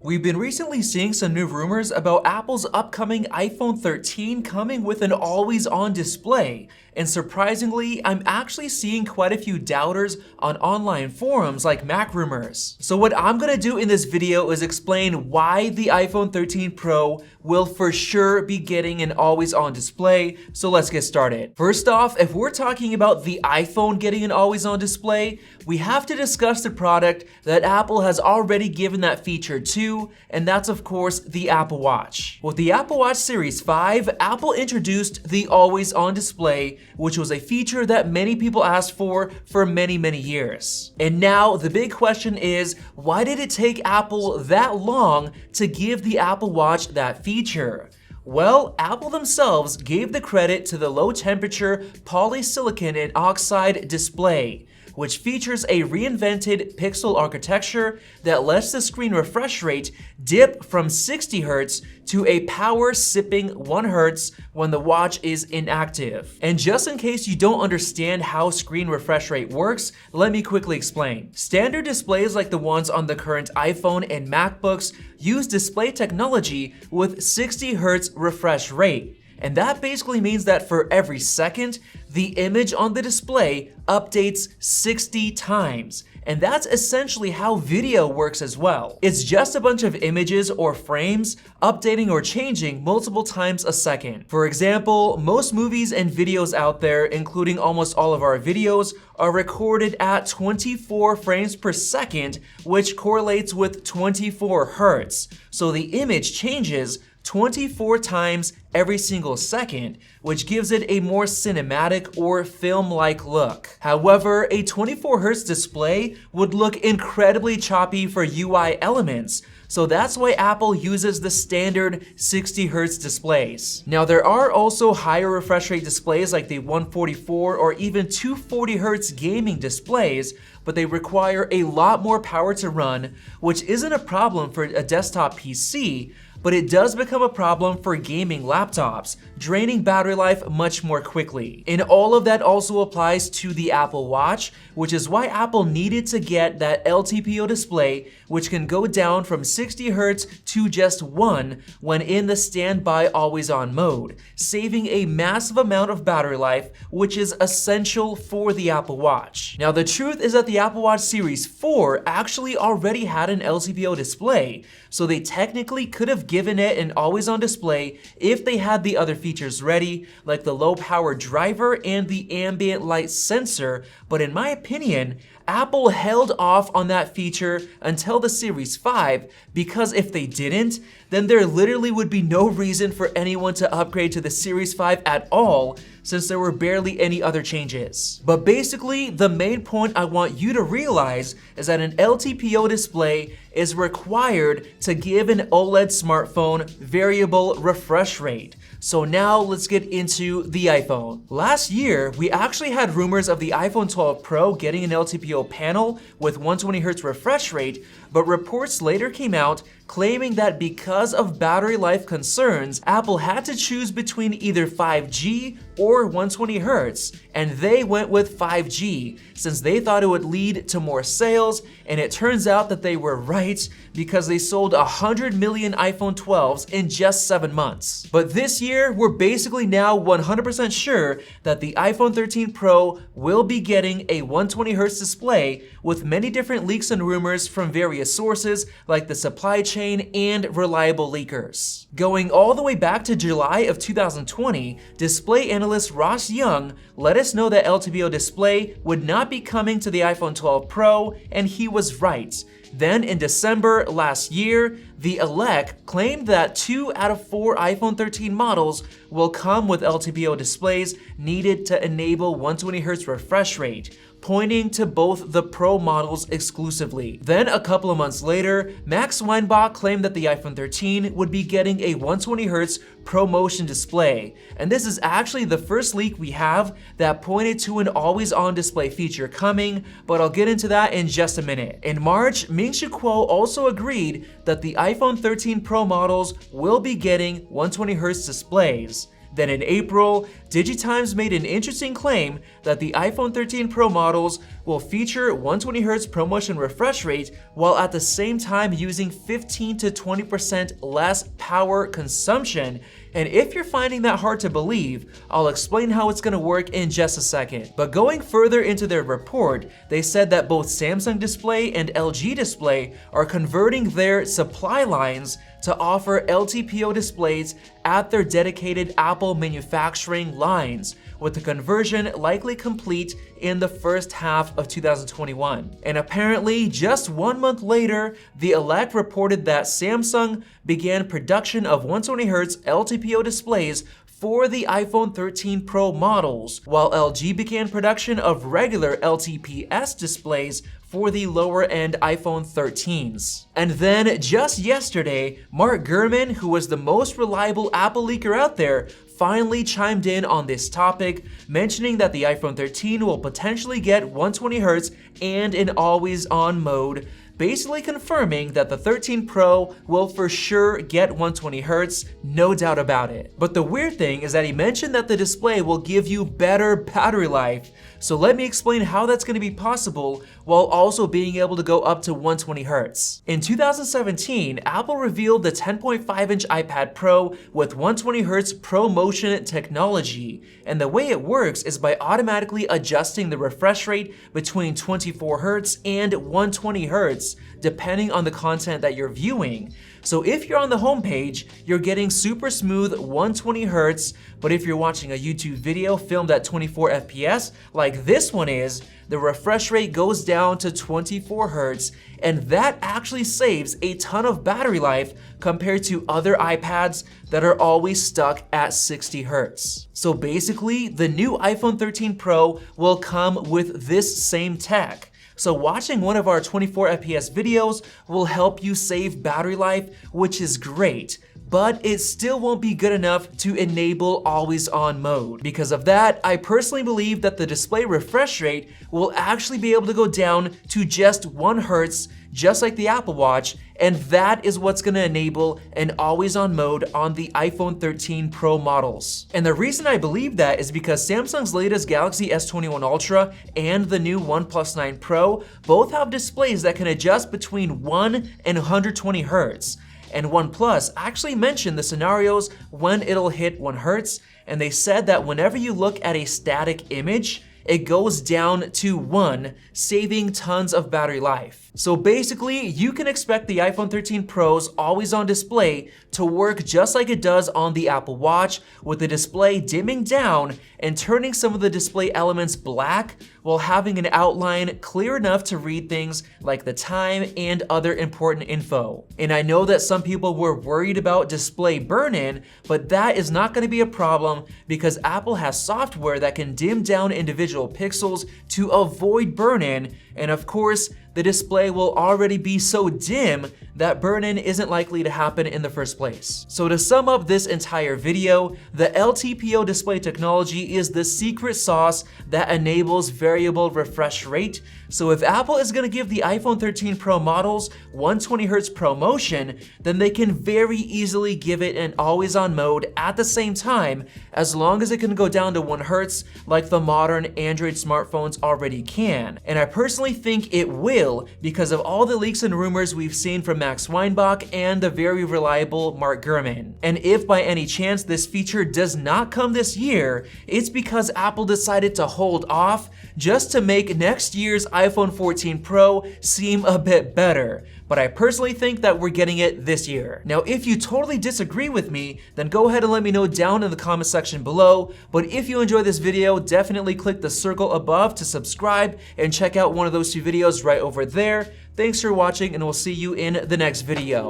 We've been recently seeing some new rumors about Apple's upcoming iPhone 13 coming with an always-on display, and surprisingly, I'm actually seeing quite a few doubters on online forums like Mac Rumors. So what I'm gonna do in this video is explain why the iPhone 13 Pro will for sure be getting an always-on display, so let's get started. First off, if we're talking about the iPhone getting an always-on display, we have to discuss the product that Apple has already given that feature to, and that's of course the Apple Watch. With the Apple Watch Series 5, Apple introduced the always-on display, which was a feature that many people asked for many years. And now the big question is, why did it take Apple that long to give the Apple Watch that feature? Well, Apple themselves gave the credit to the low temperature polysilicon and oxide display, which features a reinvented pixel architecture that lets the screen refresh rate dip from 60 Hz to a power-sipping 1 Hz when the watch is inactive. And just in case you don't understand how screen refresh rate works, let me quickly explain. Standard displays like the ones on the current iPhone and MacBooks use display technology with 60 Hz refresh rate. And that basically means that for every second, the image on the display updates 60 times. And that's essentially how video works as well. It's just a bunch of images or frames updating or changing multiple times a second. For example, most movies and videos out there, including almost all of our videos, are recorded at 24 frames per second, which correlates with 24 Hertz. So the image changes 24 times every single second, which gives it a more cinematic or film-like look. However, a 24 Hz display would look incredibly choppy for UI elements, so that's why Apple uses the standard 60 Hz displays. Now, there are also higher refresh rate displays like the 144 or even 240 Hz gaming displays, but they require a lot more power to run, which isn't a problem for a desktop PC, but it does become a problem for gaming laptops, draining battery life much more quickly. And all of that also applies to the Apple Watch, which is why Apple needed to get that LTPO display, which can go down from 60 Hz to just 1 when in the standby always-on mode, saving a massive amount of battery life, which is essential for the Apple Watch. Now, the truth is that the Apple Watch Series 4 actually already had an LTPO display, so they technically could have given it an always-on display if they had the other features ready, like the low-power driver and the ambient light sensor, but in my opinion, Apple held off on that feature until the Series 5 because if they didn't, then there literally would be no reason for anyone to upgrade to the Series 5 at all, since there were barely any other changes. But basically, the main point I want you to realize is that an LTPO display is required to give an OLED smartphone variable refresh rate. So now let's get into the iPhone. Last year, we actually had rumors of the iPhone 12 Pro getting an LTPO panel with 120 Hz refresh rate, but reports later came out claiming that because of battery life concerns, Apple had to choose between either 5G or 120 Hz, and they went with 5G since they thought it would lead to more sales, and it turns out that they were right because they sold 100 million iPhone 12s in just 7 months. But this year, we're basically now 100% sure that the iPhone 13 Pro will be getting a 120 Hz display, with many different leaks and rumors from various sources like the supply chain and reliable leakers. Going all the way back to July of 2020, display analyst Ross Young let us know that LTPO display would not be coming to the iPhone 12 Pro, and he was right. Then in December last year, the Elec claimed that 2 out of 4 iPhone 13 models will come with LTPO displays needed to enable 120 Hz refresh rate, pointing to both the Pro models exclusively. Then a couple of months later, Max Weinbach claimed that the iPhone 13 would be getting a 120 Hz ProMotion display, and this is actually the first leak we have that pointed to an always-on display feature coming, but I'll get into that in just a minute. In March, Ming-Chi Kuo also agreed that the iPhone 13 Pro models will be getting 120 Hz displays. Then in April, DigiTimes made an interesting claim that the iPhone 13 Pro models will feature 120Hz ProMotion refresh rate while at the same time using 15 to 20% less power consumption. And if you're finding that hard to believe, I'll explain how it's going to work in just a second. But going further into their report, they said that both Samsung Display and LG Display are converting their supply lines to offer LTPO displays at their dedicated Apple manufacturing lines, with the conversion likely complete in the first half of 2021. And apparently, just 1 month later, The Elect reported that Samsung began production of 120Hz LTPO displays for the iPhone 13 Pro models, while LG began production of regular LTPS displays for the lower-end iPhone 13s. And then, just yesterday, Mark Gurman, who was the most reliable Apple leaker out there, finally chimed in on this topic, mentioning that the iPhone 13 will potentially get 120Hz and an always-on mode, basically confirming that the 13 Pro will for sure get 120Hz, no doubt about it. But the weird thing is that he mentioned that the display will give you better battery life. So let me explain how that's going to be possible while also being able to go up to 120Hz. In 2017, Apple revealed the 10.5-inch iPad Pro with 120Hz ProMotion technology. And the way it works is by automatically adjusting the refresh rate between 24Hz and 120Hz, depending on the content that you're viewing. So if you're on the homepage, you're getting super smooth 120Hz, but if you're watching a YouTube video filmed at 24 FPS, like this one is, the refresh rate goes down to 24Hz, and that actually saves a ton of battery life compared to other iPads that are always stuck at 60Hz. So basically, the new iPhone 13 Pro will come with this same tech. So watching one of our 24 FPS videos will help you save battery life, which is great, but it still won't be good enough to enable always-on mode. Because of that, I personally believe that the display refresh rate will actually be able to go down to just 1 Hz, just like the Apple Watch, and that is what's gonna enable an always-on mode on the iPhone 13 Pro models. And the reason I believe that is because Samsung's latest Galaxy S21 Ultra and the new OnePlus 9 Pro both have displays that can adjust between 1 and 120 Hz. And OnePlus actually mentioned the scenarios when it'll hit 1 Hz, and they said that whenever you look at a static image, it goes down to 1, saving tons of battery life. So basically, you can expect the iPhone 13 Pro's always-on display to work just like it does on the Apple Watch, with the display dimming down and turning some of the display elements black while having an outline clear enough to read things like the time and other important info. And I know that some people were worried about display burn-in, but that is not going to be a problem because Apple has software that can dim down individual pixels to avoid burn-in, and of course, the display will already be so dim that burn-in isn't likely to happen in the first place. So to sum up this entire video, the LTPO display technology is the secret sauce that enables variable refresh rate. So if Apple is going to give the iPhone 13 Pro models 120Hz ProMotion, then they can very easily give it an always-on mode at the same time, as long as it can go down to 1 Hz like the modern Android smartphones already can. And I personally think it will because of all the leaks and rumors we've seen from Max Weinbach and the very reliable Mark Gurman. And if by any chance this feature does not come this year, it's because Apple decided to hold off just to make next year's iPhone 14 Pro seem a bit better. But I personally think that we're getting it this year. Now, if you totally disagree with me, then go ahead and let me know down in the comment section below. But if you enjoyed this video, definitely click the circle above to subscribe and check out one of those 2 videos right over there. Thanks for watching, and we'll see you in the next video.